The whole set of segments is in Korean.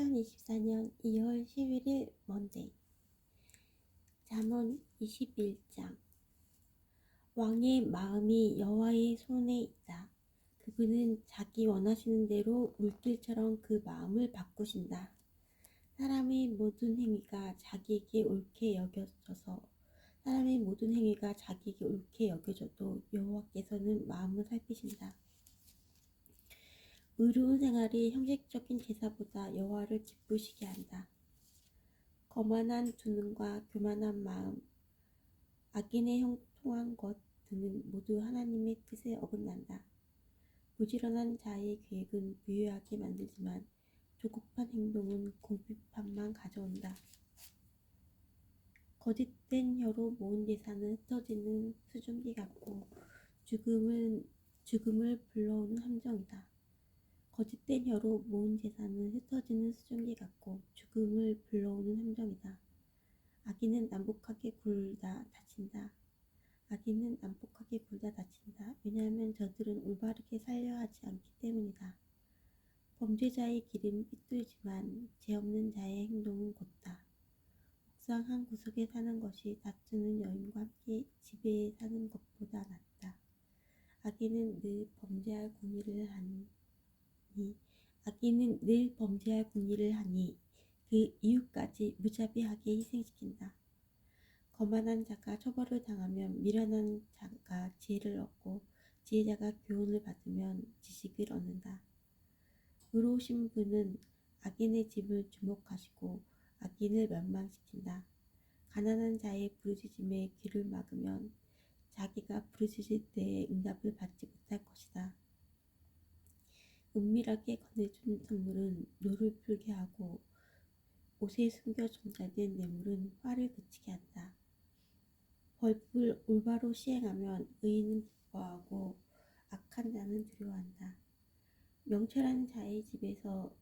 2024년 2월 11일 먼데이. 잠언 21장. 왕의 마음이 여호와의 손에 있다. 그분은 자기 원하시는 대로 물길처럼 그 마음을 바꾸신다. 사람의 모든 행위가 자기에게 옳게 여겨져도 여호와께서는 마음을 살피신다. 의로운 생활이 형식적인 제사보다 여호와를 기쁘시게 한다. 거만한 두 눈과 교만한 마음, 악인의 형통한 것 등은 모두 하나님의 뜻에 어긋난다. 부지런한 자의 계획은 부유하게 만들지만 조급한 행동은 궁핍함만 가져온다. 거짓된 혀로 모은 재산은 흩어지는 수증기 같고 죽음을 불러오는 함정이다. 거짓된 혀로 모은 재산은 흩어지는 수증기 같고 죽음을 불러오는 함정이다. 악인은 난폭하게 굴다 다친다. 왜냐하면 저들은 올바르게 살려 하지 않기 때문이다. 범죄자의 길은 삐뚤지만 죄 없는 자의 행동은 곧다. 옥상 한 구석에 사는 것이 다투는 여인과 함께 집에 사는 것보다 낫다. 악인은 늘 범죄할 궁리를 하니 그 이웃까지 무자비하게 희생시킨다. 거만한 자가 처벌을 당하면 미련한 자가 지혜를 얻고 지혜자가 교훈을 받으면 지식을 얻는다. 의로우신 분은 악인의 집을 주목하시고 악인을 멸망시킨다. 가난한 자의 부르짖음에 귀를 막으면 자기가 부르짖을 때에 응답을 받지 못할 것이다. 은밀하게 건네준 선물은 노를 풀게 하고 옷에 숨겨 전달된 뇌물은 화를 그치게 한다. 벌법을 올바로 시행하면 의인은 기뻐하고 악한 자는 두려워한다. 명철한 자의 길에서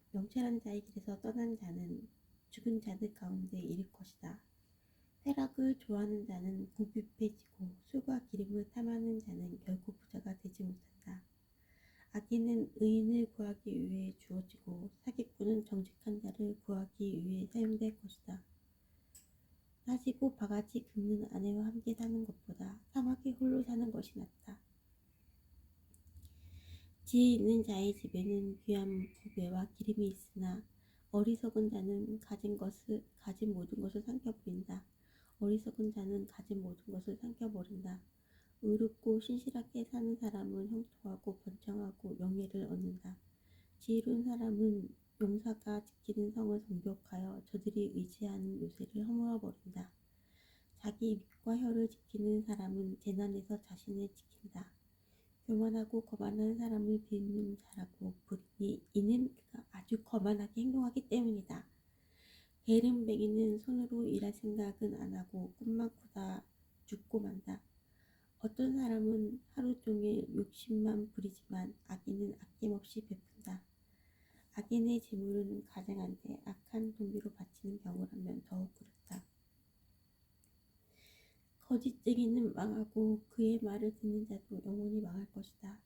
떠난 자는 죽은 자들 가운데 이를 것이다. 쾌락을 좋아하는 자는 궁핍해지고 술과 기름을 탐하는 자는 결코 부자가 되지 못한다. 악인은 의인을 구하기 위해 주어지고 사기꾼은 정직한 자를 구하기 위해 사용될 것이다. 따지고 바가지 긁는 아내와 함께 사는 것보다 사막에 홀로 사는 것이 낫다. 지혜 있는 자의 집에는 귀한 부배와 기름이 있으나 어리석은 자는 가진 모든 것을 삼켜버린다. 의롭고 신실하게 사는 사람은 형통하고 번창하고 명예를 얻는다. 지혜로운 사람은 용사가 지키는 성을 공격하여 저들이 의지하는 요새를 허물어버린다. 자기 입과 혀를 지키는 사람은 재난에서 자신을 지킨다. 교만하고 거만한 사람을 비웃는 자라고 부르니 이는 그가 아주 거만하게 행동하기 때문이다. 게으름뱅이는 손으로 일할 생각은 안 하고 꿈만 꾸다 죽고 만다. 어떤 사람은 하루 종일 욕심만 부리지만 악인은 아낌없이 베푼다. 악인의 재물은 가증한데 악한 동기로 바치는 경우라면 더욱 그렇다. 거짓쟁이는 망하고 그의 말을 듣는 자도 영원히 망할 것이다.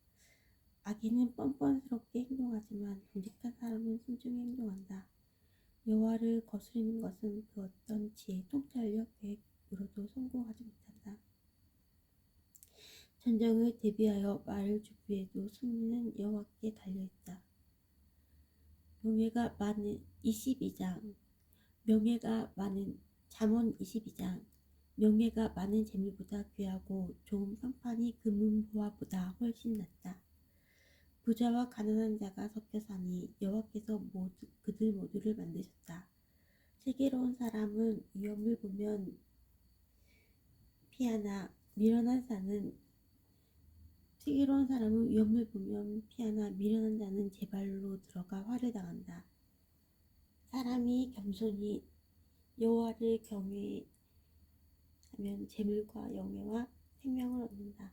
악인은 뻔뻔스럽게 행동하지만 정직한 사람은 순중히 행동한다. 여호와를 거스르는 것은 그 어떤 지혜, 통찰력, 계획으로도 성공하지 못한다. 전쟁을 대비하여 말을 준비해도 승리는 여호와께 달려있다. 잠언 22장. 명예가 많은 재물보다 귀하고 좋은 평판이 금은보화보다 훨씬 낫다. 부자와 가난한 자가 섞여 사니 여호와께서 그들 모두를 만드셨다. 슬기로운 사람은 위험을 보면 피하나 미련한 자는 제 발로 들어가 화를 당한다. 사람이 겸손히 여호와를 경외하면 재물과 영예와 생명을 얻는다.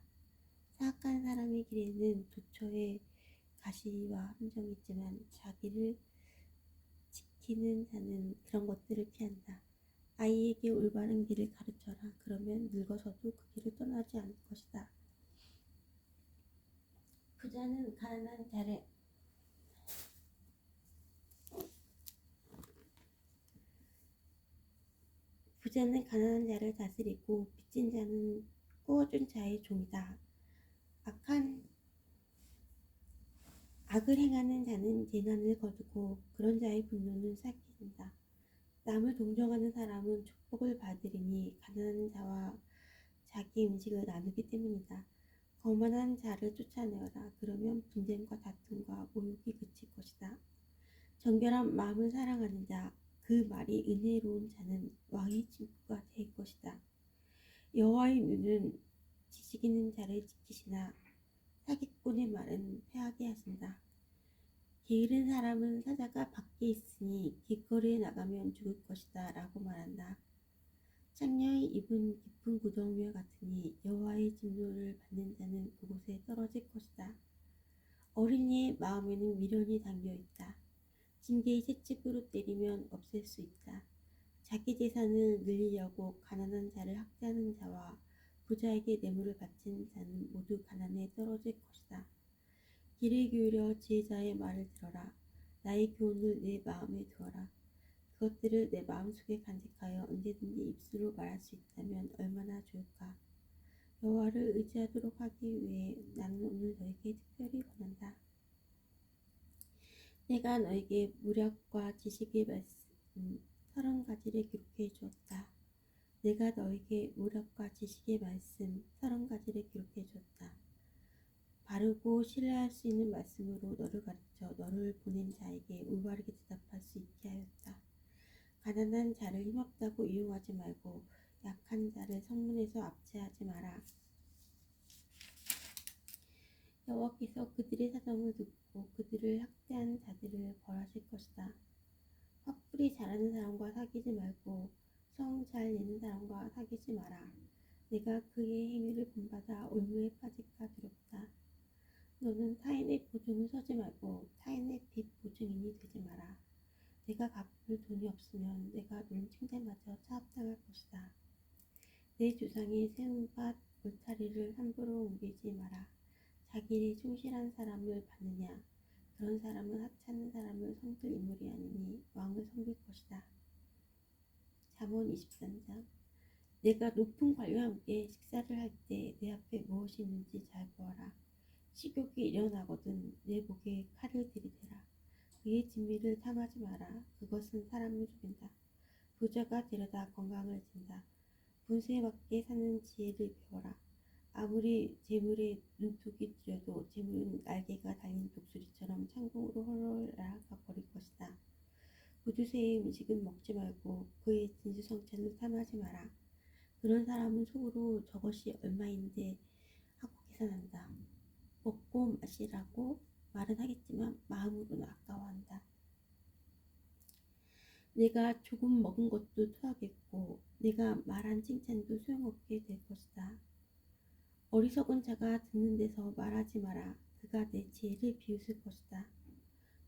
사악한 사람의 길에는 도처에 가시와 함정이 있지만 자기를 지키는 자는 그런 것들을 피한다. 아이에게 올바른 길을 가르쳐라. 그러면 늙어서도 그 길을 떠나지 않을 것이다. 부자는 가난한 자를 부자는 가난한 자를 다스리고 빚진 자는 꾸어준 자의 종이다. 악을 행하는 자는 재난을 거두고 그런 자의 분노는 삭힌다. 남을 동정하는 사람은 축복을 받으리니 가난한 자와 자기 음식을 나누기 때문이다. 거만한 자를 쫓아내어라. 그러면 분쟁과 다툼과 모욕이 그칠 것이다. 정결한 마음을 사랑하는 자, 그 말이 은혜로운 자는 왕의 친구가 될 것이다. 여호와의 눈은 지식 있는 자를 지키시나 사기꾼의 말은 패하게 하신다. 게으른 사람은 사자가 밖에 있으니 길거리에 나가면 죽을 것이다 라고 말한다. 창녀의 입은 깊은 구덩이와 같으니 여호와의 진노를 받는 자는 그곳에 떨어질 것이다. 어린이의 마음에는 미련이 담겨있다. 징계의 채찍으로 때리면 없앨 수 있다. 자기 재산을 늘리려고 가난한 자를 학대하는 자와 부자에게 뇌물을 바치는 자는 모두 가난에 떨어질 것이다. 귀를 기울여 지혜자의 말을 들어라. 나의 교훈을 내 마음에 두어라. 그것들을 내 마음속에 간직하여 언제든지 입술로 말할 수 있다면 얼마나 좋을까. 여호와를 의지하도록 하기 위해 나는 오늘 너에게 특별히 권한다. 내가 너에게 무력과 지식의 말씀 30가지를 기록해 주었다. 내가 너에게 무력과 지식의 말씀 30가지를 기록해 주었다. 바르고 신뢰할 수 있는 말씀으로 너를 가르쳐 너를 보낸 자에게 올바르게 대답할 수 있게 하였다. 가난한 자를 힘없다고 이용하지 말고 약한 자를 성문에서 압제하지 마라. 여호와께서 그들의 사정을 듣고 그들을 학대하는 자들을 벌하실 것이다. 화풀이 잘하는 사람과 사귀지 말고 성 잘 내는 사람과 사귀지 마라. 내가 그의 행위를 본받아 올무에 빠질까 두렵다. 너는 타인의 보증을 서지 말고 타인의 빚 보증인이 되지 마라. 내가 갚을 돈이 없으면 내가 누른 침대마저 차압당할 것이다. 내 조상이 세운 밭 울타리를 함부로 옮기지 마라. 자기 일에 충실한 사람을 받느냐? 그런 사람은 하찮은 사람을 섬길 인물이 아니니 왕을 섬길 것이다. 잠언 23장. 내가 높은 관료와 함께 식사를 할 때 내 앞에 무엇이 있는지 잘 보아라. 식욕이 일어나거든 내 목에 칼을 들이대라. 그의 진미를 탐하지 마라. 그것은 사람을 죽인다. 부자가 데려다 건강을 준다. 분수에 맞게 사는 지혜를 배워라. 아무리 재물에 눈독이 들여도 재물은 날개가 달린 독수리처럼 창공으로 헐헐 날아가 버릴 것이다. 구두쇠의 음식은 먹지 말고 그의 진수성찬을 탐하지 마라. 그런 사람은 속으로 저것이 얼마인데 하고 계산한다. 먹고 마시라고 말은 하겠지만 마음으로는 아까워한다. 내가 조금 먹은 것도 토하겠고 내가 말한 칭찬도 소용없게 될 것이다. 어리석은 자가 듣는 데서 말하지 마라. 그가 내 지혜를 비웃을 것이다.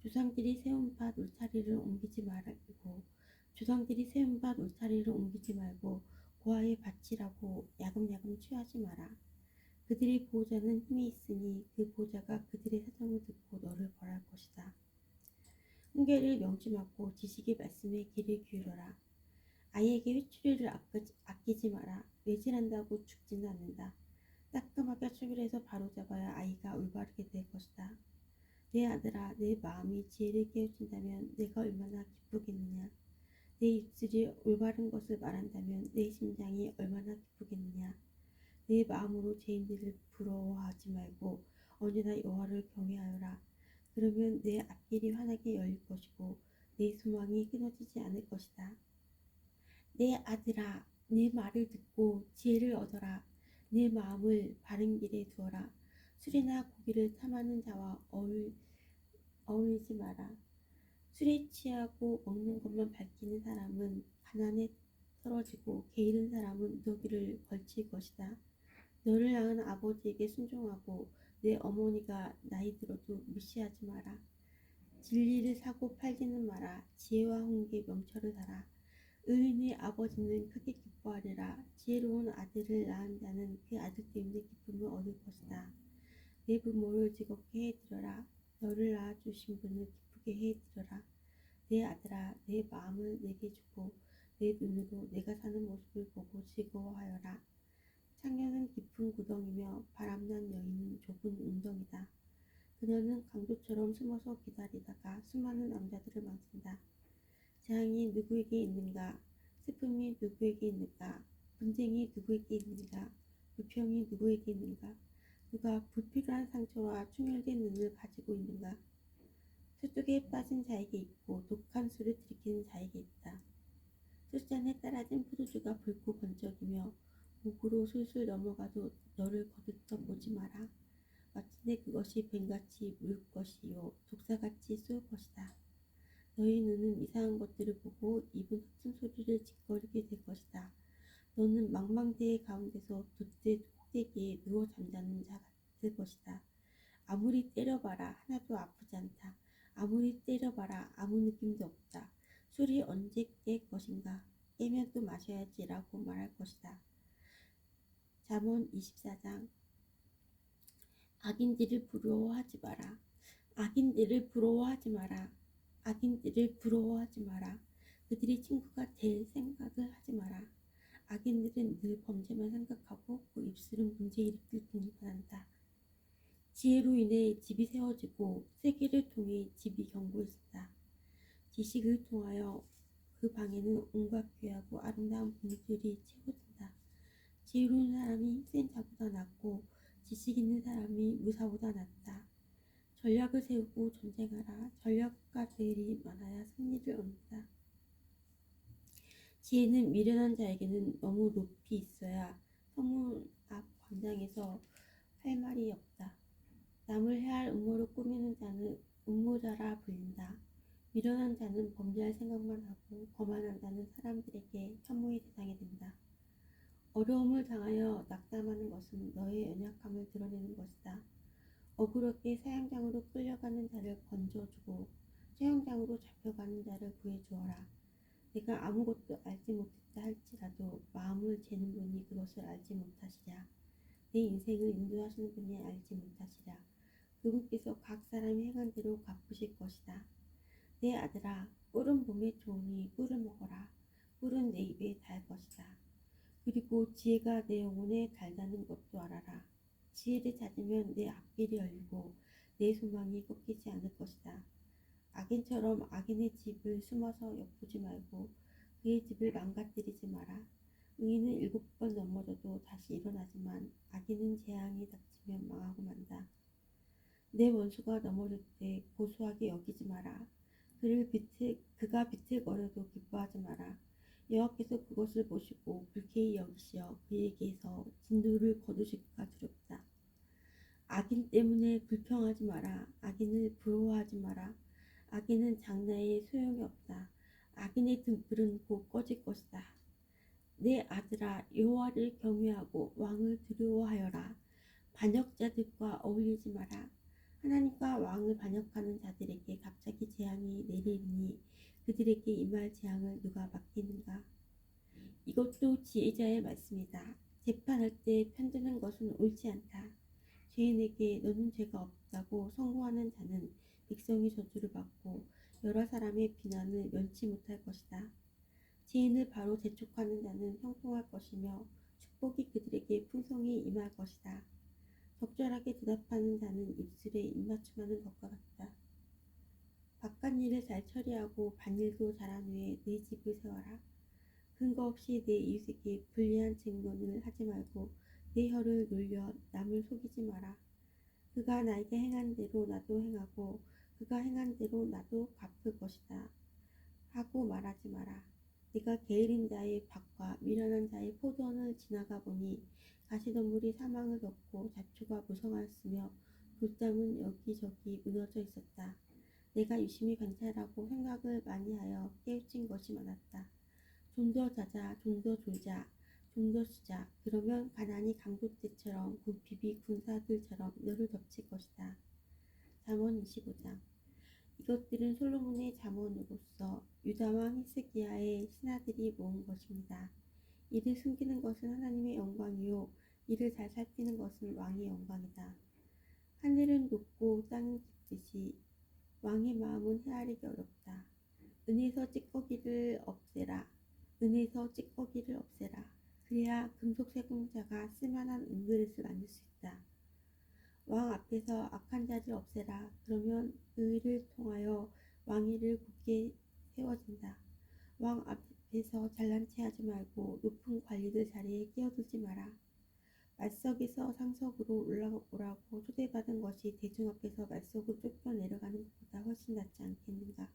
조상들이 세운 밭 울타리를 옮기지 말고 고아의 밭이라고 야금야금 취하지 마라. 그들의 보호자는 힘이 있으니 그 보호자가 그들의 사정을 듣고 너를 벌할 것이다. 훈계를 명심하고 지식의 말씀에 귀를 기울여라. 아이에게 회초리를 아끼지 마라. 외질한다고 죽지는 않는다. 따끔하게 초결해서 바로잡아야 아이가 올바르게 될 것이다. 내 아들아, 내 마음이 지혜를 깨우친다면 내가 얼마나 기쁘겠느냐. 내 입술이 올바른 것을 말한다면 내 심장이 얼마나 기쁘겠느냐. 내 마음으로 죄인들을 부러워하지 말고 언제나 여호와를 경외하여라. 그러면 내 앞길이 환하게 열릴 것이고 내 소망이 끊어지지 않을 것이다. 내 아들아, 내 말을 듣고 지혜를 얻어라. 내 마음을 바른 길에 두어라. 술이나 고기를 탐하는 자와 어울리지 마라. 술에 취하고 먹는 것만 밝히는 사람은 가난에 떨어지고 게으른 사람은 무더기를 걸칠 것이다. 너를 낳은 아버지에게 순종하고 내 어머니가 나이 들어도 무시하지 마라. 진리를 사고 팔지는 마라. 지혜와 훈계 명철을 사라. 의인의 아버지는 크게 기뻐하리라. 지혜로운 아들을 낳은 자는 그 아들 때문에 기쁨을 얻을 것이다. 내 부모를 즐겁게 해드려라. 너를 낳아주신 분을 기쁘게 해드려라. 내 아들아, 내 마음을 내게 주고 내 눈으로 내가 사는 모습을 보고 즐거워하여라. 창녀는 깊은 구덩이며 바람난 여인은 좁은 웅덩이다. 그녀는 강도처럼 숨어서 기다리다가 수많은 남자들을 망친다. 재앙이 누구에게 있는가? 슬픔이 누구에게 있는가? 분쟁이 누구에게 있는가? 불평이 누구에게 있는가? 누가 불필요한 상처와 충혈된 눈을 가지고 있는가? 술독에 빠진 자에게 있고 독한 술을 들이키는 자에게 있다. 술잔에 따라진 포도주가 붉고 번쩍이며 목으로 술술 넘어가도 너를 거두떠 보지 마라. 마침내 그것이 뱀같이 물 것이요 독사같이 쏠 것이다. 너희 눈은 이상한 것들을 보고 입은 헛슨 소리를 짓거리게 될 것이다. 너는 망망대해 가운데서 돛대 꼭대기에 누워 잠자는 자 같을 것이다. 아무리 때려봐라 하나도 아프지 않다. 아무리 때려봐라 아무 느낌도 없다. 술이 언제 깰 것인가? 깨면 또 마셔야지 라고 말할 것이다. 잠언 24장. 악인들을 부러워하지 마라. 악인들을 부러워하지 마라. 악인들을 부러워하지 마라. 그들이 친구가 될 생각을 하지 마라. 악인들은 늘 범죄만 생각하고 그 입술은 문제 일으킬 뿐이만 한다. 지혜로 인해 집이 세워지고 세계를 통해 집이 견고해진다. 지식을 통하여 그 방에는 온갖 귀하고 아름다운 분들이 채워진다. 지혜로운 사람이 센 자보다 낫고 지식 있는 사람이 무사보다 낫다. 전략을 세우고 전쟁하라. 전략가들이 많아야 승리를 얻는다. 지혜는 미련한 자에게는 너무 높이 있어야 성문 앞 광장에서 할 말이 없다. 남을 해할 음모를 꾸미는 자는 음모자라 불린다. 미련한 자는 범죄할 생각만 하고 거만한다는 사람들에게 혐오의 대상이 된다. 어려움을 당하여 낙담하는 것은 너의 연약함을 드러내는 것이다. 억울하게 사형장으로 끌려가는 자를 건져주고 수영장으로 잡혀가는 자를 구해주어라. 내가 아무것도 알지 못했다 할지라도 마음을 재는 분이 그것을 알지 못하시랴. 내 인생을 인도하시는 분이 알지 못하시랴. 그분께서 각 사람이 행한 대로 갚으실 것이다. 내 아들아, 꿀은 몸에 좋으니 꿀을 먹어라. 꿀은 내 입에 달 것이다. 그리고 지혜가 내 영혼에 달다는 것도 알아라. 지혜를 찾으면 내 앞길이 열리고 내 소망이 꺾이지 않을 것이다. 악인처럼 악인의 집을 숨어서 엿보지 말고 그의 집을 망가뜨리지 마라. 의인은 7번 넘어져도 다시 일어나지만 악인은 재앙이 닥치면 망하고 만다. 내 원수가 넘어질 때 고소하게 여기지 마라. 그가 비틀거려도 기뻐하지 마라. 여호와께서 그것을 보시고 불쾌히 여기시어 그에게서 진노를 거두실까 두렵다. 악인 때문에 불평하지 마라. 악인을 부러워하지 마라. 악인은 장래에 소용이 없다. 악인의 등불은 곧 꺼질 것이다. 내 아들아, 여호와를 경외하고 왕을 두려워하여라. 반역자들과 어울리지 마라. 하나님과 왕을 반역하는 자들에게 갑자기 재앙이 내리니 그들에게 임할 재앙을 누가 맡기는가? 이것도 지혜자의 말씀이다. 재판할 때 편드는 것은 옳지 않다. 죄인에게 너는 죄가 없다고 선고하는 자는 백성이 저주를 받고 여러 사람의 비난을 면치 못할 것이다. 지혜를 바로 재촉하는 자는 형통할 것이며 축복이 그들에게 풍성히 임할 것이다. 적절하게 대답하는 자는 입술에 입맞춤하는 것과 같다. 바깥 일을 잘 처리하고 밭일도 잘한 후에 내 집을 세워라. 근거 없이 내 이웃에게 불리한 증언을 하지 말고 내 혀를 놀려 남을 속이지 마라. 그가 나에게 행한 대로 나도 행하고 그가 행한 대로 나도 갚을 것이다 하고 말하지 마라. 네가 게으른 자의 밭과 미련한 자의 포도원을 지나가 보니 가시덤불이 사망을 덮고 잡초가 무성하였으며 돌담은 여기저기 무너져 있었다. 내가 유심히 관찰하고 생각을 많이 하여 깨우친 것이 많았다. 좀 더 자자, 좀 더 졸자, 좀 더 쉬자. 그러면 가난이 강도 때처럼 궁핍이 군사들처럼 너를 덮칠 것이다. 잠언 25장. 이것들은 솔로몬의 잠언으로서 유다왕 히스기야의 신하들이 모은 것입니다. 이를 숨기는 것은 하나님의 영광이요 이를 잘 살피는 것은 왕의 영광이다. 하늘은 높고 땅은 깊듯이 왕의 마음은 헤아리기 어렵다. 은에서 찌꺼기를 없애라. 은에서 찌꺼기를 없애라. 그래야 금속 세공자가 쓸만한 은그릇을 만들 수 있다. 왕 앞에서 악한 자를 없애라. 그러면 의를 통하여 왕위를 굳게 세워진다. 왕 앞에서 잘난 체 하지 말고 높은 관리들 자리에 끼어들지 마라. 말석에서 상석으로 올라오라고 초대받은 것이 대중 앞에서 말석으로 쫓겨 내려가는 것보다 훨씬 낫지 않겠는가.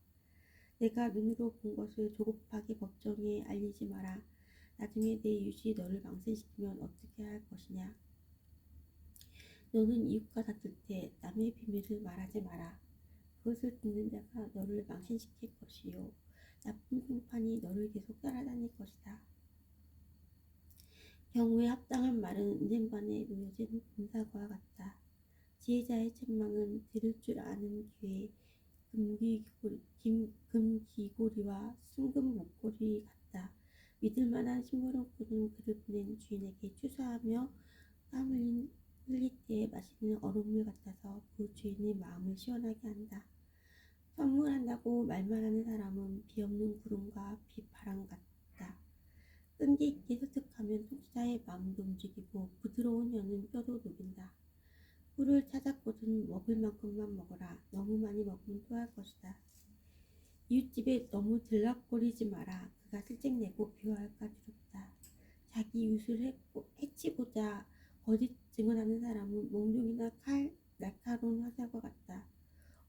내가 눈으로 본 것을 조급하게 법정에 알리지 마라. 나중에 내 유시 너를 망신시키면 어떻게 할 것이냐. 너는 이웃과 다툴 때 남의 비밀을 말하지 마라. 그것을 듣는 자가 너를 망신시킬 것이요 나쁜 평판이 너를 계속 따라다닐 것이다. 경우에 합당한 말은 은쟁반에 놓여진 금사과와 같다. 지혜자의 책망은 들을 줄 아는 귀에 금귀고리와 순금 목걸이 같다. 믿을만한 심부름꾼은 그를 보낸 주인에게 추수하며 땀 흘릴 때에 마시는 얼음물 같아서 그 주인의 마음을 시원하게 한다. 선물한다고 말만 하는 사람은 비 없는 구름과 비바람 같다. 끈기 있게 설득하면 통치자의 마음도 움직이고 부드러운 혀는 뼈도 녹인다. 꿀을 찾았거든 먹을 만큼만 먹어라. 너무 많이 먹으면 토할 것이다. 이웃집에 너무 들락거리지 마라. 그가 실직내고 비호할까 두렵다. 자기 이웃을 해치고자 거짓 증언하는 사람은 몽룡이나 날카로운 화살과 같다.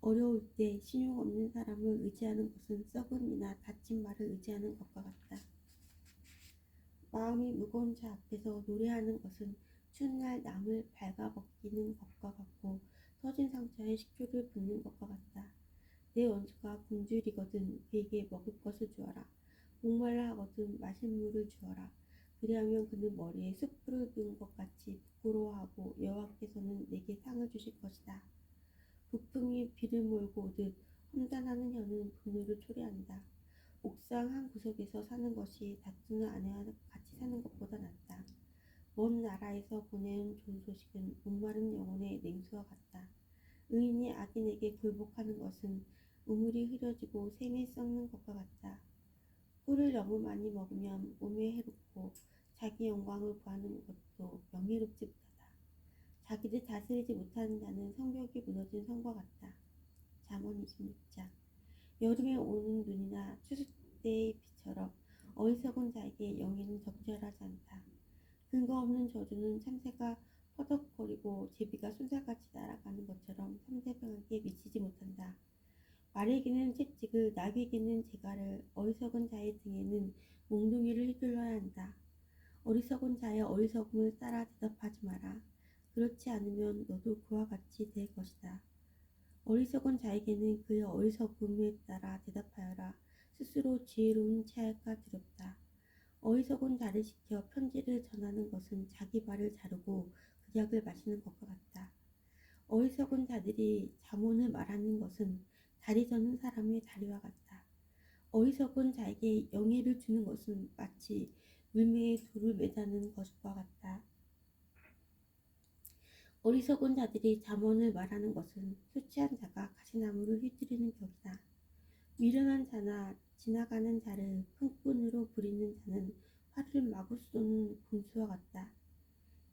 어려울 때 신용 없는 사람을 의지하는 것은 썩은 이나 다친 말을 의지하는 것과 같다. 마음이 무거운 자 앞에서 노래하는 것은 추운 날 남을 발가벗기는 것과 같고 터진 상처에 식초를 붓는 것과 같다. 내 원수가 굶주리거든 그에게 먹을 것을 주어라. 목말라 하거든 마실 물을 주어라. 그리하면 그는 머리에 숯불을 두은 것 같이 부끄러워하고 여호와께서는 내게 상을 주실 것이다. 북풍이 비를 몰고 오듯 험담하는 혀는 분노를 초래한다. 옥상 한 구석에서 사는 것이 다투는 아내와 같이 사는 것보다 낫다. 먼 나라에서 보내온 좋은 소식은 목마른 영혼의 냉수와 같다. 의인이 악인에게 굴복하는 것은 우물이 흐려지고 샘이 썩는 것과 같다. 꿀을 너무 많이 먹으면 몸에 해롭고 자기 영광을 구하는 것도 명예롭지 못하다. 자기를 다스리지 못하는 자는 성벽이 무너진 성과 같다. 잠언 26장. 여름에 오는 눈이나 추수 때의 비처럼 어리석은 자에게 영예는 적절하지 않다. 근거 없는 저주는 참새가 퍼덕거리고 제비가 쏜살같이 날아가는 것처럼 상대방에게 미치지 못한다. 말에게는 채찍을, 낙에게는 재갈을, 어리석은 자의 등에는 몽둥이를 휘둘러야 한다. 어리석은 자의 어리석음을 따라 대답하지 마라. 그렇지 않으면 너도 그와 같이 될 것이다. 어리석은 자에게는 그의 어리석음에 따라 대답하여라. 스스로 지혜로운 체할까 두렵다. 어리석은 자를 시켜 편지를 전하는 것은 자기 발을 자르고 그약을 마시는 것과 같다. 어리석은 자들이 잠언을 말하는 것은 다리 저는 사람의 다리와 같다. 어리석은 자에게 영예를 주는 것은 마치 물매에 돌을 매다는 것과 같다. 어리석은 자들이 잠언을 말하는 것은 술 취한 자가 가시나무를 휘두르는 격이다. 미련한 자나 지나가는 자를 흥분으로 부리는 자는 화를 마구 쏘는 분수와 같다.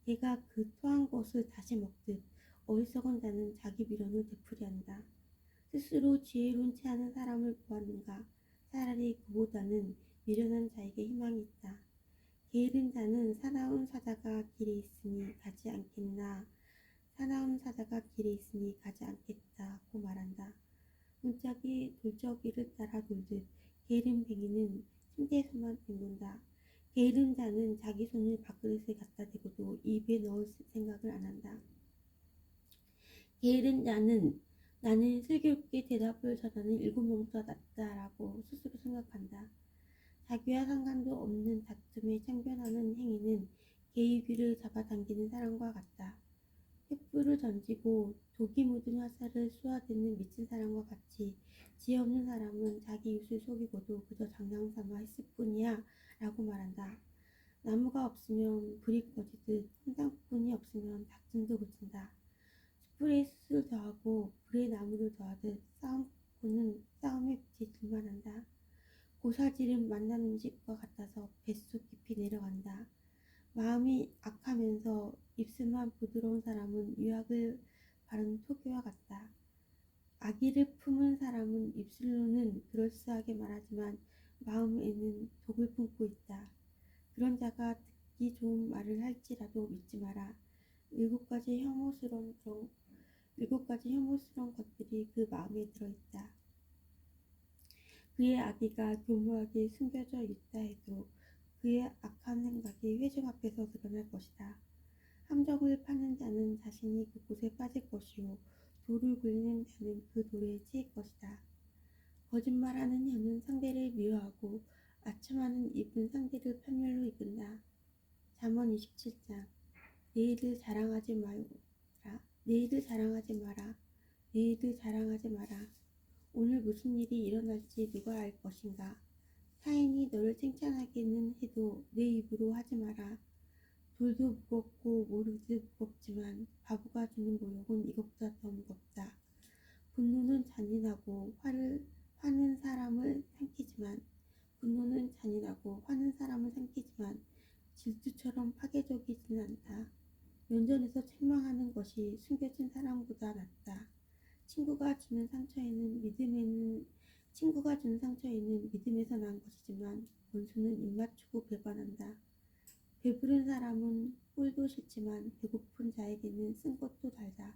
개가 그 토한 것을 다시 먹듯 어리석은 자는 자기 미련을 되풀이한다. 스스로 지혜로운 체하는 사람을 보았는가? 차라리 그보다는 미련한 자에게 희망이 있다. 게으른 자는 사나운 사자가 길에 있으니 가지 않겠나? 사나운 사자가 길에 있으니 가지 않겠다고 말한다. 문짝이 돌적이를 따라 돌듯 게으른 뱅이는 침대에서만 뒹군다. 게으른 자는 자기 손을 밥그릇에 갖다 대고도 입에 넣을 생각을 안 한다. 게으른 자는 나는 슬기롭게 대답을 전하는 7명보다 낫다라고 스스로 생각한다. 자기와 상관도 없는 다툼에 참견하는 행위는 개의 귀를 잡아당기는 사람과 같다. 횃불을 던지고 독이 묻은 화살을 쏘아대는 미친 사람과 같이 지혜 없는 사람은 자기 이웃을 속이고도 그저 장난삼아 했을 뿐이야 라고 말한다. 나무가 없으면 불이 꺼지듯 한상뿐이 없으면 다툼도 그친다. 숯불에 숯을 더하고 불에 나무를 더하듯 싸움꾼은 싸움의 빛에 들만한다. 고사질은 만난 음식과 같아서 뱃속 깊이 내려간다. 마음이 악하면서 입술만 부드러운 사람은 유약을 바른 토기와 같다. 악의를 품은 사람은 입술로는 그럴싸하게 말하지만 마음에는 독을 품고 있다. 그런 자가 듣기 좋은 말을 할지라도 믿지 마라. 일곱 가지 혐오스러운 것들이 그 마음에 들어있다. 그의 악의가 교묘하게 숨겨져 있다 해도 그의 악한 생각이 회중 앞에서 드러날 것이다. 함정을 파는 자는 자신이 그곳에 빠질 것이요 돌을 굴리는 자는 그 돌에 치일 것이다. 거짓말하는 혀는 상대를 미워하고 아첨하는 입은 상대를 편멸로 이끈다. 잠언 27장. 내일을 자랑하지 마라. 내일을 자랑하지 마라. 내일을 자랑하지 마라. 오늘 무슨 일이 일어날지 누가 알 것인가. 타인이 너를 칭찬하기는 해도 내 입으로 하지 마라. 돌도 무겁고 모르도 무겁지만 바보가 주는 모욕은 이것보다 더 무겁다. 분노는 잔인하고 화는 사람을 삼키지만 질투처럼 파괴적이지는 않다. 면전에서 책망하는 것이 숨겨진 사랑보다 낫다. 친구가 주는 상처에는 믿음에서 난 것이지만 원수는 입맞추고 배반한다. 배부른 사람은 꿀도 싫지만 배고픈 자에게는 쓴 것도 달다.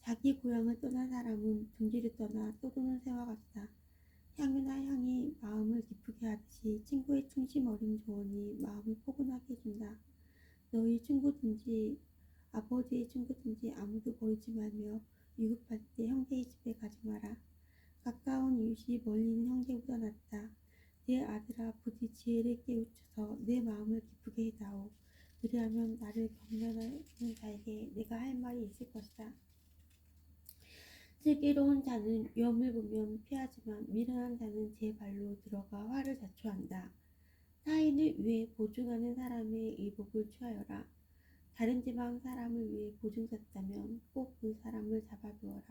자기 고향을 떠난 사람은 둥지를 떠나 떠도는 새와 같다. 향유나 향이 마음을 기쁘게 하듯이 친구의 충심 어린 조언이 마음을 포근하게 해준다. 너희 친구든지 아버지의 친구든지 아무도 버리지 말며 위급할 때 형제의 집에 가지 마라. 가까운 이웃이 멀리 있는 형제보다 낫다. 내 아들아 부디 지혜를 깨우쳐서 내 마음을 기쁘게 해다오. 그리하면 나를 경멸하는 자에게 내가 할 말이 있을 것이다. 슬기로운 자는 위험을 보면 피하지만 미련한 자는 제 발로 들어가 화를 자초한다. 타인을 위해 보증하는 사람의 의복을 취하여라. 다른 지방 사람을 위해 보증 섰다면 꼭 그 사람을 잡아두어라.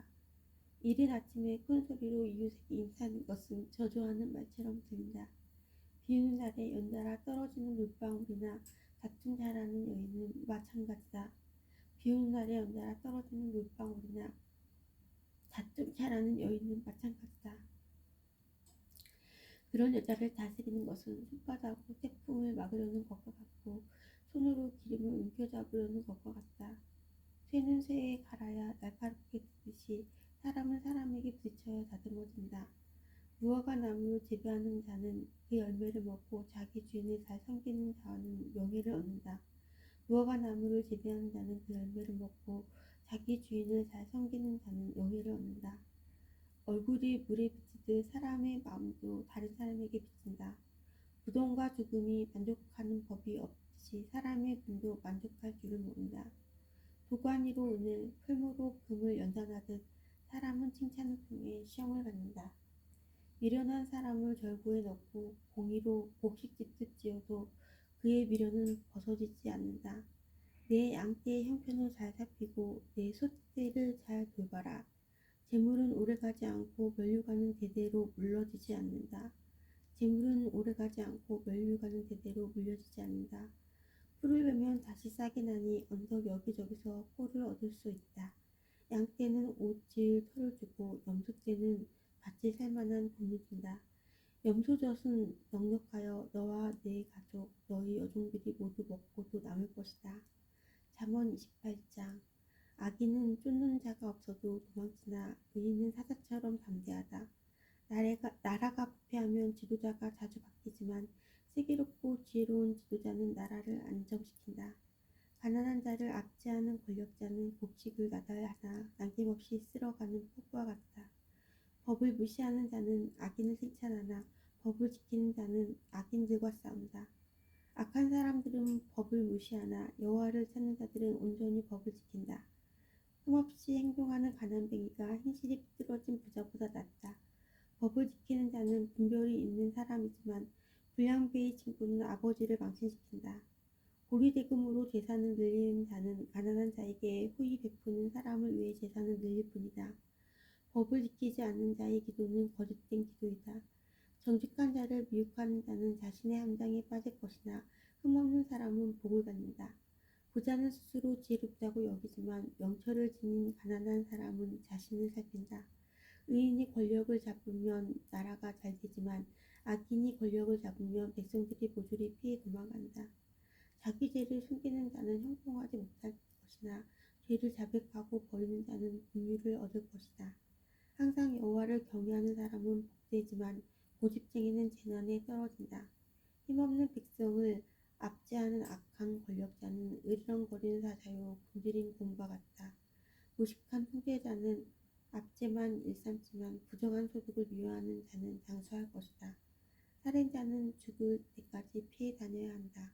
이른 아침에 큰 소리로 이웃에게 인사하는 것은 저주하는 말처럼 들린다. 비 오는 날에 연달아 떨어지는 물방울이나 다툼 잘하는 여인은 마찬가지다. 비 오는 날에 연달아 떨어지는 물방울이나 다툼 잘하는 여인은 마찬가지다. 그런 여자를 다스리는 것은 손바닥으로 태풍을 막으려는 것과 같고 손으로 기름을 움켜잡으려는 것과 같다. 쇠는 쇠에 갈아야 날카롭게 뜨듯이 사람은 사람에게 부딪혀야 다듬어진다. 무화과 나무를 재배하는 자는 그 열매를 먹고 자기 주인을 잘 섬기는 자는 명예를 얻는다. 무화과 나무를 재배하는 자는 그 열매를 먹고 자기 주인을 잘 섬기는 자는 명예를 얻는다. 얼굴이 물에 비치듯 사람의 마음도 다른 사람에게 비친다. 부동과 죽음이 만족하는 법이 없듯이 사람의 분도 만족할 줄을 모른다. 도가니로 은을, 풀무로 금을 연단하듯 사람은 칭찬을 통해 시험을 받는다. 미련한 사람을 절구에 넣고 공의로 곡식짓듯 지어도 그의 미련은 벗어지지 않는다. 내 양떼의 형편을 잘 살피고 내 소떼를 잘 돌봐라. 재물은 오래가지 않고 면류가는 대대로 물려지지 않는다. 풀을 베면 다시 싹이 나니 언덕 여기저기서 꿀을 얻을 수 있다. 양떼는 옷 지을 터를 주고 염소떼는 밭을 살만한 돈을 준다. 염소젖은 넉넉하여 너와 네 가족, 너희 여종들이 모두 먹고도 남을 것이다. 잠언 28장. 악인은 쫓는 자가 없어도 도망치나 의인은 사자처럼 담대하다. 나라가 부패하면 지도자가 자주 바뀌지만 슬기롭고 지혜로운 지도자는 나라를 안정시킨다. 가난한 자를 압제하는 권력자는 곡식을 나달하나 남김없이 쓸어가는 폭과 같다. 법을 무시하는 자는 악인을 칭찬하나 법을 지키는 자는 악인들과 싸운다. 악한 사람들은 법을 무시하나 여호와를 찾는 자들은 온전히 법을 지킨다. 흠없이 행동하는 가난뱅이가 행실이 삐뚤어진 부자보다 낫다. 법을 지키는 자는 분별이 있는 사람이지만 불량배의 친구는 아버지를 망신시킨다. 고리대금으로 재산을 늘리는 자는 가난한 자에게 후히 베푸는 사람을 위해 재산을 늘릴 뿐이다. 법을 지키지 않는 자의 기도는 거짓된 기도이다. 정직한 자를 미혹하는 자는 자신의 함정에 빠질 것이나 흠없는 사람은 복을 받는다. 부자는 스스로 지혜롭다고 여기지만 명철을 지닌 가난한 사람은 자신을 살핀다. 의인이 권력을 잡으면 나라가 잘 되지만 악인이 권력을 잡으면 백성들이 모조리 피해 도망간다. 자기 죄를 숨기는 자는 형통하지 못할 것이나 죄를 자백하고 버리는 자는 긍휼을 얻을 것이다. 항상 여호와를 경외하는 사람은 복되지만 고집쟁이는 재난에 떨어진다. 힘없는 백성을 압제하는 악한 권력자는 으르렁거리는 사자요 굶주린 곰과 같다. 무식한 통제자는 압제만 일삼지만 부정한 소득을 유효하는 자는 장수할 것이다. 살인자는 죽을 때까지 피해 다녀야 한다.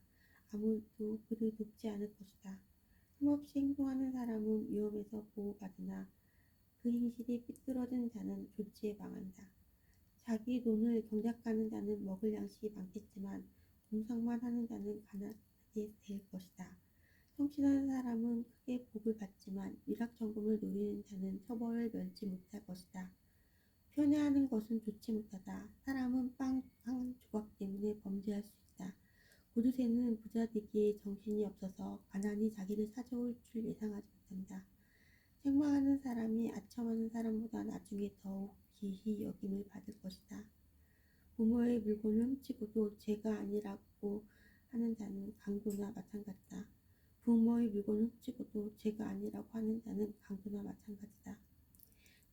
아무도 그를 돕지 않을 것이다. 힘없이 행동하는 사람은 위험에서 보호받으나 그 행실이 삐뚤어진 자는 졸지에 망한다. 자기 돈을 경작하는 자는 먹을 양식이 많겠지만 공상만 하는 자는 가난하게 될 것이다. 성실한 사람은 크게 복을 받지만 일확천금을 노리는 자는 처벌을 면치 못할 것이다. 편애하는 것은 좋지 못하다. 사람은 빵 한 조각 때문에 범죄할 수 있다. 고두쇠는 부자 되기에 정신이 없어서 가난이 자기를 찾아올 줄 예상하지 못한다. 책망하는 사람이 아첨하는 사람보다 나중에 더욱 기히 여김을 받을 것이다. 부모의 물건을 훔치고도 죄가 아니라고 하는 자는 강도나 마찬가지다. 부모의 물건을 훔치고도 죄가 아니라고 하는 자는 강도나 마찬가지다.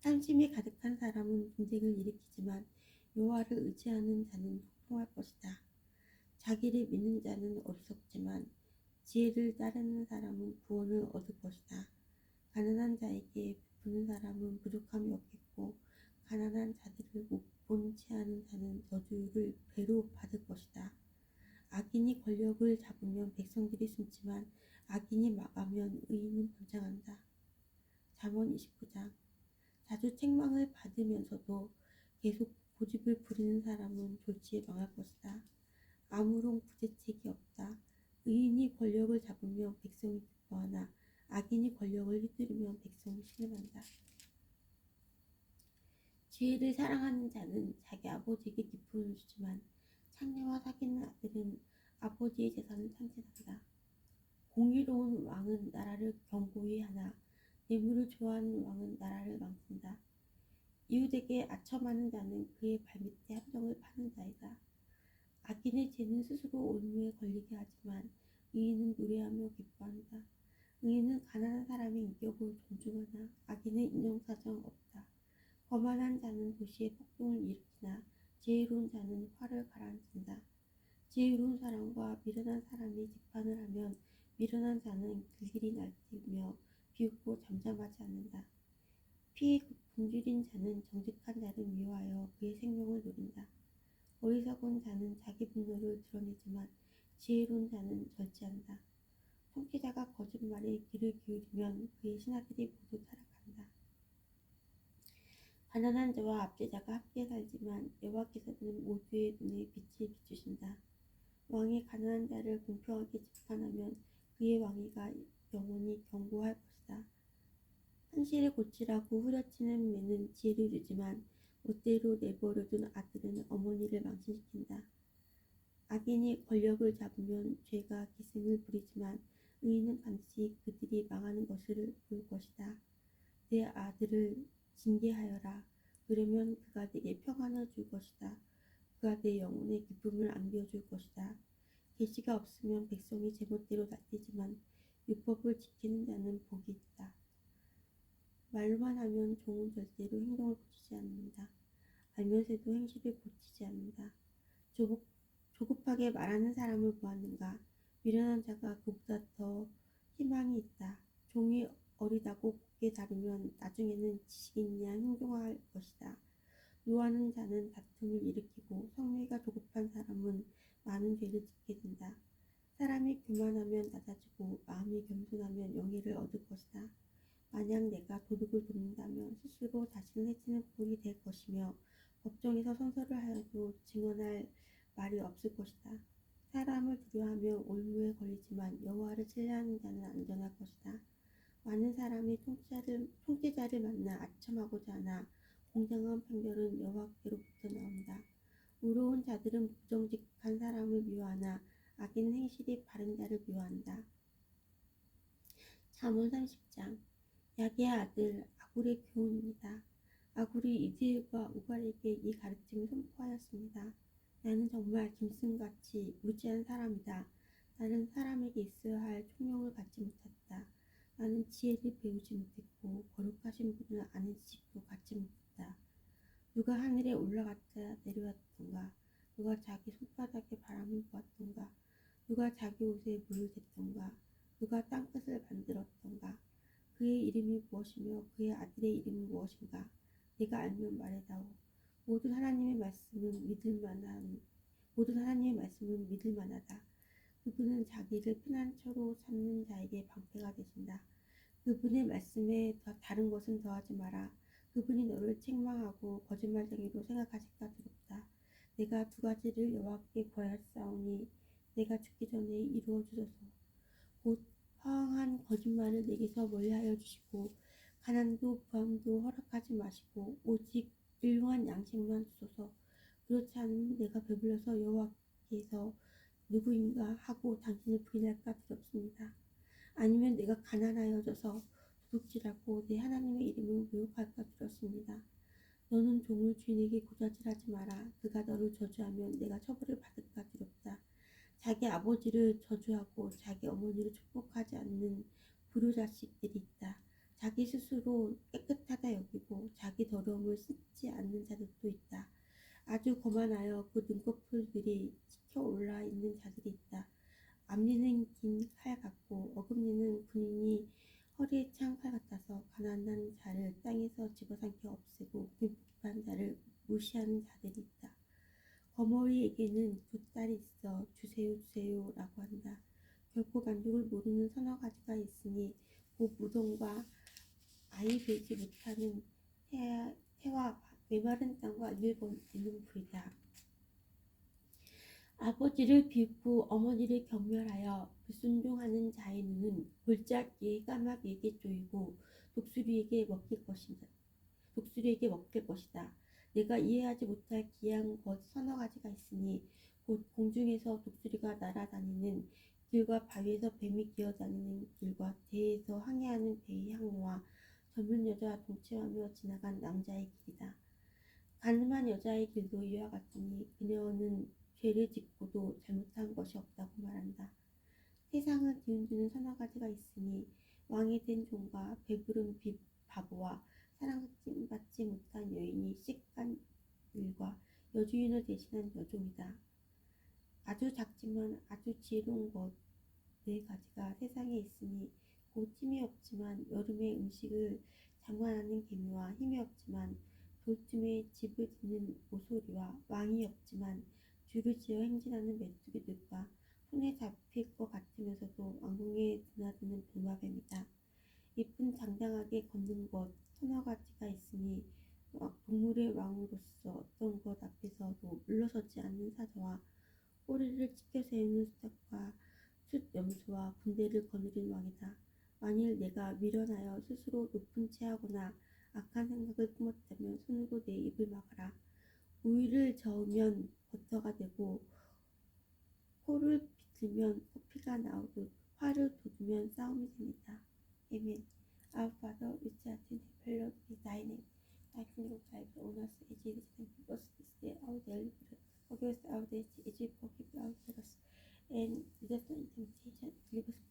탐심이 가득한 사람은 분쟁을 일으키지만 여호와를 의지하는 자는 형통할 것이다. 자기를 믿는 자는 어리석지만 지혜를 따르는 사람은 구원을 얻을 것이다. 가난한 자에게 베푸는 사람은 부족함이 없겠고 가난한 자들을 못 본 채 하는 자는 저주를 배로 받을 것이다. 악인이 권력을 잡으면 백성들이 숨지만 악인이 망하면 의인은 번창한다. 잠언 29장. 자주 책망을 받으면서도 계속 고집을 부리는 사람은 졸지에 망할 것이다. 아무런 부대책이 없다. 의인이 권력을 잡으면 백성이 기뻐하나 악인이 권력을 휘두르면 백성이 신음한다. 지혜를 사랑하는 자는 자기 아버지에게 기쁨을 주지만 창녀와 사귀는 아들은 아버지의 재산을 탐진한다. 공의로운 왕은 나라를 견고히 하나 뇌물을 좋아하는 왕은 나라를 망친다. 이웃에게 아첨하는 자는 그의 발밑에 함정을 파는 자이다. 악인의 죄는 스스로 올무에 걸리게 하지만 의인은 노래하며 기뻐한다. 의인은 가난한 사람의 인격을 존중하나 악인은 인정사정 없다. 거만한 자는 도시에 폭동을 일으키나 지혜로운 자는 화를 가라앉힌다. 지혜로운 사람과 미련한 사람이 재판을 하면 미련한 자는 길길이 날뛰며 비웃고 잠잠하지 않는다. 피에 굶주린 자는 정직한 자를 미워하여 그의 생명을 노린다. 어리석은 자는 자기 분노를 드러내지만 지혜로운 자는 절제한다. 통치자가 거짓말에 귀를 기울이면 그의 신하들이 모두 타락한다. 가난한 자와 압제자가 함께 살지만 여호와께서는 모두의 눈에 빛을 비추신다. 왕이 가난한 자를 공평하게 재판하면 그의 왕위가 영원히 견고할 것이다. 한시를 고치라고 후려치는 매는 지혜를 주지만 멋대로 내버려둔 아들은 어머니를 망신시킨다. 악인이 권력을 잡으면 죄가 기승을 부리지만 의인은 반드시 그들이 망하는 것을 볼 것이다. 내 아들을 징계하여라. 그러면 그가 내게 평안을 줄 것이다. 그가 내 영혼에 기쁨을 안겨줄 것이다. 계시가 없으면 백성이 제멋대로 날뛰지만 율법을 지키는 자는 복이 있다. 말로만 하면 종은 절대로 행동을 고치지 않는다. 알면서도 행실을 고치지 않는다. 조급하게 말하는 사람을 보았는가? 미련한 자가 그보다 더 희망이 있다. 종이 어리다고 곱게 다루면 나중에는 지식인 양 행동할 것이다. 노하는 자는 다툼을 일으키고 성미가 조급한 사람은 많은 죄를 짓게 된다. 사람이 교만하면 낮아지고 마음이 겸손하면 영예를 얻을 것이다. 만약 내가 도둑을 돕는다면 스스로 자신을 해치는 꼴이 될 것이며 법정에서 선서를 하여도 증언할 말이 없을 것이다. 사람을 두려워하며 올무에 걸리지만 여호와를 신뢰하는 자는 안전할 것이다. 많은 사람이 통치자를 만나 아첨하고자 하나 공정한 판결은 여호와께로부터 나온다. 의로운 자들은 부정직한 사람을 미워하나 악인 행실이 바른 자를 미워한다. 잠언 30장. 야게의 아들 아굴의 교훈입니다. 아굴이 이드일과 우갈에게 이 가르침을 선포하였습니다. 나는 정말 짐승같이 무지한 사람이다. 나는 사람에게 있어야 할 총명을 갖지 못했다. 나는 지혜를 배우지 못했고 거룩하신 분을 아는 지식도 갖지 못했다. 누가 하늘에 올라갔다 내려왔던가? 누가 자기 손바닥에 바람을 보았던가? 누가 자기 옷에 물을 댔던가? 누가 땅끝을 만들었던가? 그의 이름이 무엇이며 그의 아들의 이름은 무엇인가? 내가 알면 말해다오. 모든 하나님의 말씀은 믿을 만하다. 그분은 자기를 피난처로 삼는 자에게 방패가 되신다. 그분의 말씀에 다른 것은 더하지 마라. 그분이 너를 책망하고 거짓말쟁이로 생각하실까 두렵다. 내가 두 가지를 여호와께 구하였사오니 내가 죽기 전에 이루어 주소서. 곧 허황한 거짓말을 내게서 멀리하여 주시고 가난도 부함도 허락하지 마시고 오직 일용한 양식만 주소서. 그렇지 않으면 내가 배불러서 여호와께서 누구인가 하고 당신을 부인할까 두렵습니다. 아니면 내가 가난하여져서 도둑질하고 내 하나님의 이름을 모욕할까 두렵습니다. 너는 종을 주인에게 고자질하지 마라. 그가 너를 저주하면 내가 처벌을 받을까 두렵다. 자기 아버지를 저주하고 자기 어머니를 축복하지 않는 불효자식들이 있다. 자기 스스로 깨끗하다 여기고 자기 더러움을 씻지 않는 자들도 있다. 아주 거만하여 그 눈꺼풀들이 치켜 올라 있는 자들이 있다. 앞니는 긴 칼 같고 어금니는 군인이 허리에 찬 칼 같아서 가난한 자를 땅에서 집어삼켜 없애고 궁핍한 자를 무시하는 자들이 있다. 거머리에게는 두 딸이 있어 주세요 주세요 라고 한다. 결코 만족을 모르는 서너 가지가 있으니 곧 무덤과 아이 되지 못하는 태와 메마른 땅과 일본 불이다. 아버지를 비웃고 어머니를 경멸하여 불순종하는 자의 눈은 골짜기의 까마귀에게 쪼이고 독수리에게 먹힐 것이다. 내가 이해하지 못할 기이한 것 서너 가지가 있으니 곧 공중에서 독수리가 날아다니는 길과 바위에서 뱀이 기어다니는 길과 대에서 항해하는 배의 항로와 젊은 여자와 동침하며 지나간 남자의 길이다. 가늠한 여자의 길도 이와 같으니 그녀는 죄를 짓고도 잘못한 것이 없다고 말한다. 세상을 뒤흔드는 서너 가지가 있으니 왕이 된 종과 배부른 바보와 사랑받지 못한 여인이 씩간 일과 여주인을 대신한 여종이다. 아주 작지만 아주 지혜로운 것 네 가지가 세상에 있으니 곧 힘이 없지만 여름에 음식을 장관하는 개미와 힘이 없지만 돌틈에 집을 짓는 오소리와 왕이 없지만 줄을 지어 행진하는 메뚜기들과 손에 잡힐 것 같으면서도 왕궁에 드나드는 도마뱀이다. 예쁜 장당하게 걷는 것 서너 가지가 있으니 동물의 왕으로서 어떤 것 앞에서도 물러서지 않는 사자와 꼬리를 치켜 세우는 수탉과 숫염소와 군대를 거느린 왕이다. 만일 내가 미련하여 스스로 높은 체하거나 악한 생각을 품었다면 손으로 내 입을 막아라. 우유를 저으면 버터가 되고 코를 비틀면 커피가 나오듯 화를 돋우면 싸움이 됩니다. 아멘. Our Father, which art in heaven, hallowed be thy name. Thy kingdom come, on us as it is in heaven. Give us this day our daily bread. Forgive us our debts as we forgive our debtors. And lead us not into temptation, deliver us